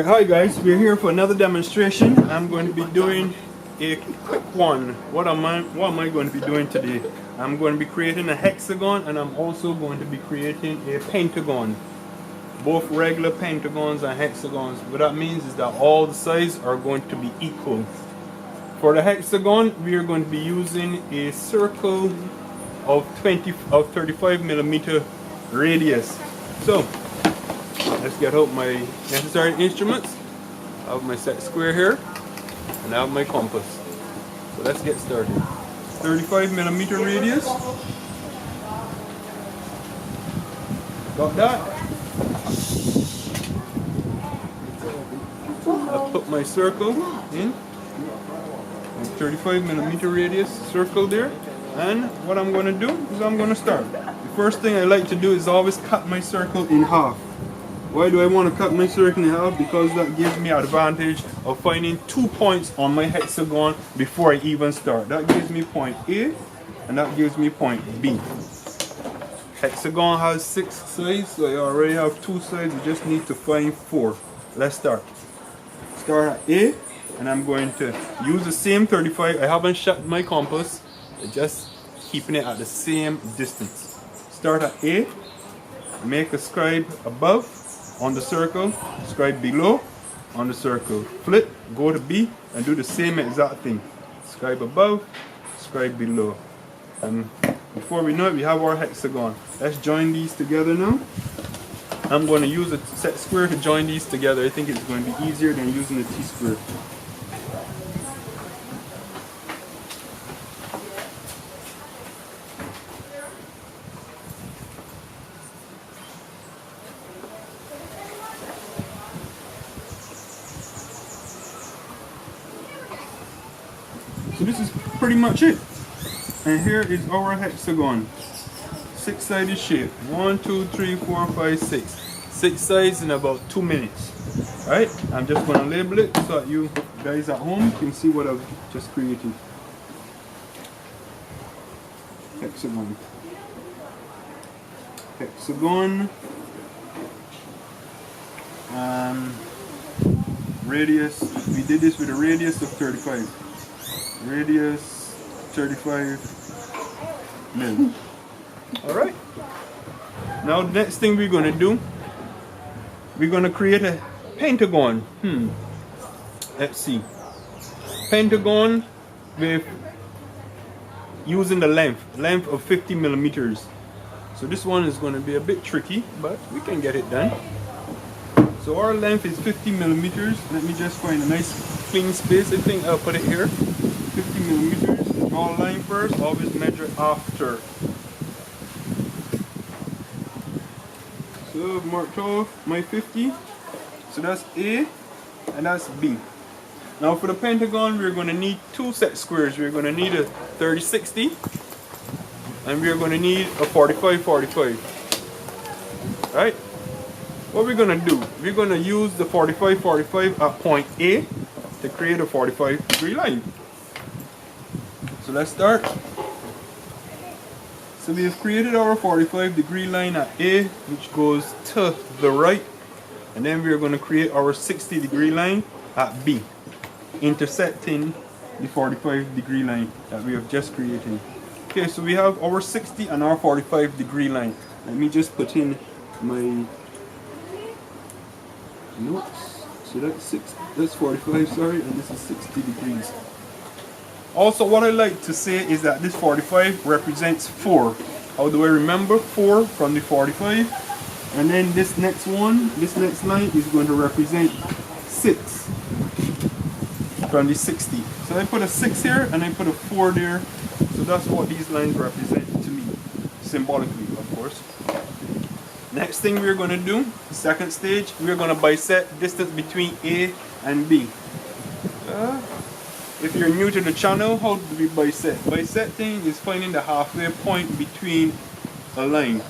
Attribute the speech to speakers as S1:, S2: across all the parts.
S1: Hi guys, we're here for another demonstration. I'm going to be doing a quick one. What am I going to be doing today? I'm going to be creating a hexagon, and I'm also going to be creating a pentagon. Both regular pentagons and hexagons. What that means is that all the sides are going to be equal. For the hexagon, we are going to be using a circle of 35mm radius. So let's get out my necessary instruments. I have my set square here, and I have my compass. So let's get started. 35mm radius. Got that? I'll put my circle in. 35mm radius circle there. And what I'm going to do is I'm going to start. The first thing I like to do is always cut my circle in half. Why do I want to cut my circle in half? Because that gives me an advantage of finding 2 points on my hexagon before I even start. That gives me point A, and that gives me point B. Hexagon has 6 sides, so I already have 2 sides. I just need to find 4. Let's start. Start at A, and I'm going to use the same 35. I haven't shut my compass. I'm just keeping it at the same distance. Start at A, make a scribe above on the circle, scribe below on the circle, flip, go to B, and do the same exact thing. Scribe above, scribe below. And before we know it, we have our hexagon. Let's join these together now. I'm going to use a set square to join these together. I think it's going to be easier than using a T-square. So this is pretty much it. And here is our hexagon. 6-sided shape. 1, 2, 3, 4, 5, 6. 6 sides in about 2 minutes. Alright, I'm just going to label it so that you guys at home can see what I've just created. Hexagon. Hexagon. Radius. We did this with a radius of 35. Radius 35 mil. Alright. Now the next thing we're going to do, we're going to create a pentagon. Let's see. Pentagon with using the length of 50mm. So this one is going to be a bit tricky, but we can get it done. So our length is 50mm. Let me just find a nice clean space. I think I'll put it here. 50mm. Draw a line first. Always measure after. So I've marked off my 50. So that's A and that's B. Now for the pentagon, we're going to need 2 set squares. We're going to need a 30-60, and we're going to need a 45-45. Right? What we're going to do, we're going to use the 45-45 at point A to create a 45-degree line. So let's start. So we have created our 45-degree line at A, which goes to the right, and then we're going to create our 60-degree line at B, intersecting the 45-degree line that we have just created. Okay, so we have our 60 and our 45-degree line. Let me just put in my notes. So that's 45, sorry, and this is 60 degrees. Also, what I like to say is that this 45 represents 4. How do I remember 4 from the 45? And then this next one, this next line is going to represent 6 from the 60. So I put a 6 here and I put a 4 there. So that's what these lines represent to me, symbolically, of course. Next thing we're going to do, the second stage, we're going to bisect distance between A and B. If you're new to the channel, how do we bisect? Bisecting is finding the halfway point between a line.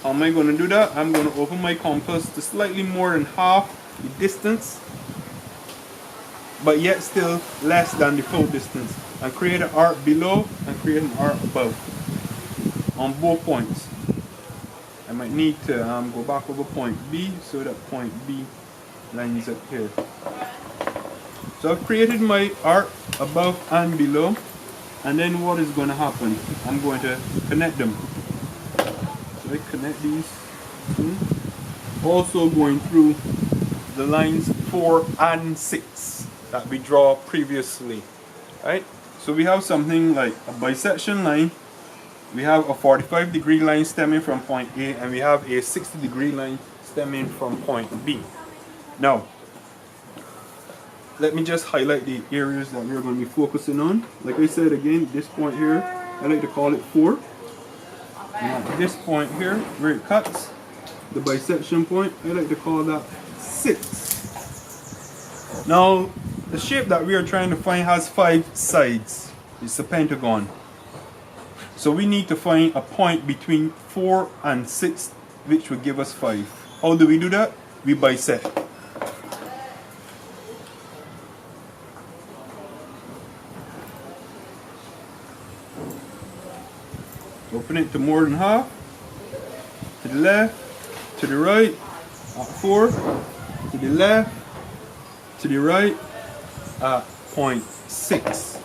S1: How am I going to do that? I'm going to open my compass to slightly more than half the distance, but yet still less than the full distance, and create an arc below and create an arc above on both points. I might need to go back over point B so that point B lines up here. So I've created my arc above and below, and then what is going to happen? I'm going to connect them. So I connect these two, also going through the lines 4 and 6 that we draw previously, right? So we have something like a bisection line, we have a 45-degree line stemming from point A, and we have a 60-degree line stemming from point B. Now, let me just highlight the areas that we're going to be focusing on. Like I said again, this point here, I like to call it 4. And at this point here, where it cuts, the bisection point, I like to call that 6. Now, the shape that we are trying to find has 5 sides. It's a pentagon. So we need to find a point between 4 and 6, which will give us 5. How do we do that? We bisect. Open it to more than half, to the left, to the right, at 4, to the left, to the right, at point 6.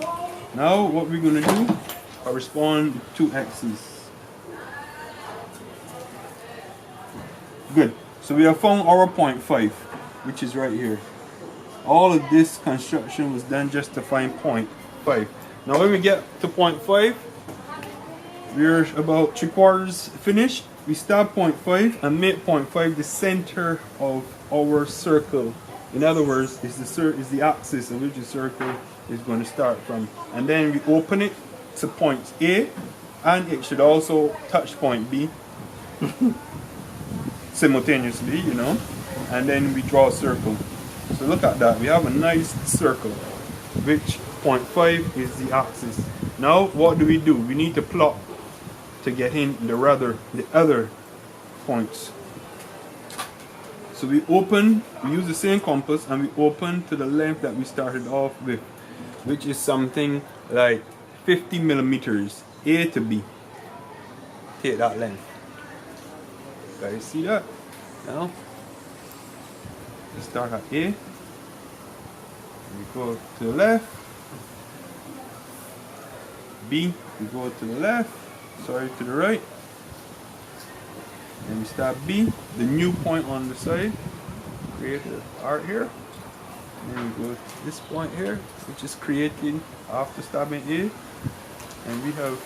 S1: Now what we're going to do, correspond to 2 x's. Good. So we have found our point 5, which is right here. All of this construction was done just to find point 5. Now when we get to point 5, we're about 3/4 finished. We stop point 5 and make point 5 the center of our circle. In other words, it's the axis in which the circle is going to start from. And then we open it to point A, and it should also touch point B simultaneously, you know. And then we draw a circle. So look at that. We have a nice circle, which point 5 is the axis. Now what do? We need to plot to get in the other points. So we use the same compass, and we open to the length that we started off with, which is something like 50 millimeters, A to B. Take that length. Guys, see that? Now, we start at A, we go to the left, B, we go to the left, sorry, to the right, and we start B, the new point on the side, create an arc here, and then we go to this point here, which is created after stopping A, and we have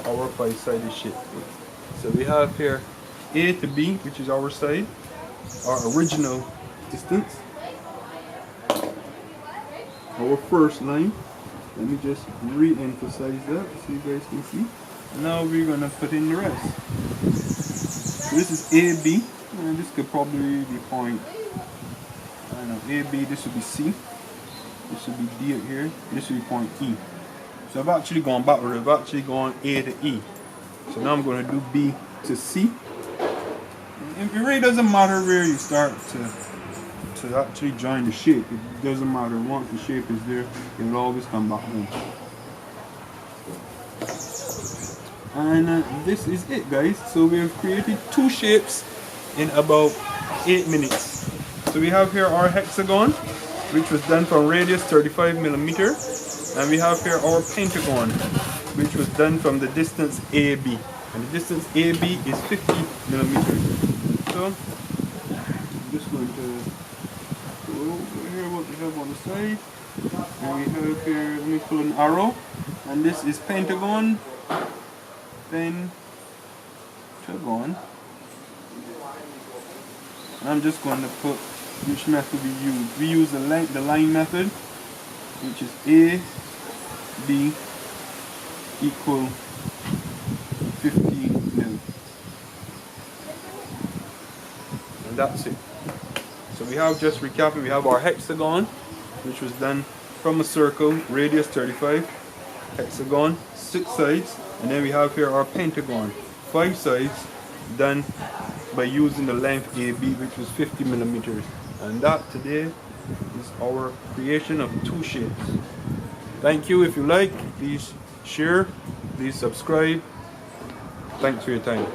S1: our 5-sided shape. So we have here A to B, which is our side, our original distance, our first line. Let me just re-emphasize that so you guys can see. Now we're gonna put in the rest. So this is AB, and this could probably be point, I don't know, AB, this would be C, this would be D up here, this would be point E. So I've actually gone backward, I've actually gone A to E. So now I'm gonna do B to C. It really doesn't matter where you start to actually join the shape. It doesn't matter. Once the shape is there, it will always come back home. And this is it, guys. So we have created 2 shapes in about 8 minutes. So we have here our hexagon, which was done from radius 35 millimeter, and we have here our pentagon, which was done from the distance AB, and the distance AB is 50 millimeters. So I'm just going to go over here what we have on the side, and we have here, let me pull an arrow, and this is pentagon, pentagon, and I'm just going to put which method we use. We use the line method, which is A, B equal 15 mil. And that's it. So we have, just recapping, we have our hexagon, which was done from a circle, radius 35, hexagon, 6 sides, and then we have here our pentagon, 5 sides, done by using the length AB, which was 50 millimeters. And that today is our creation of 2 shapes. Thank you. If you like, please share, please subscribe. Thanks for your time.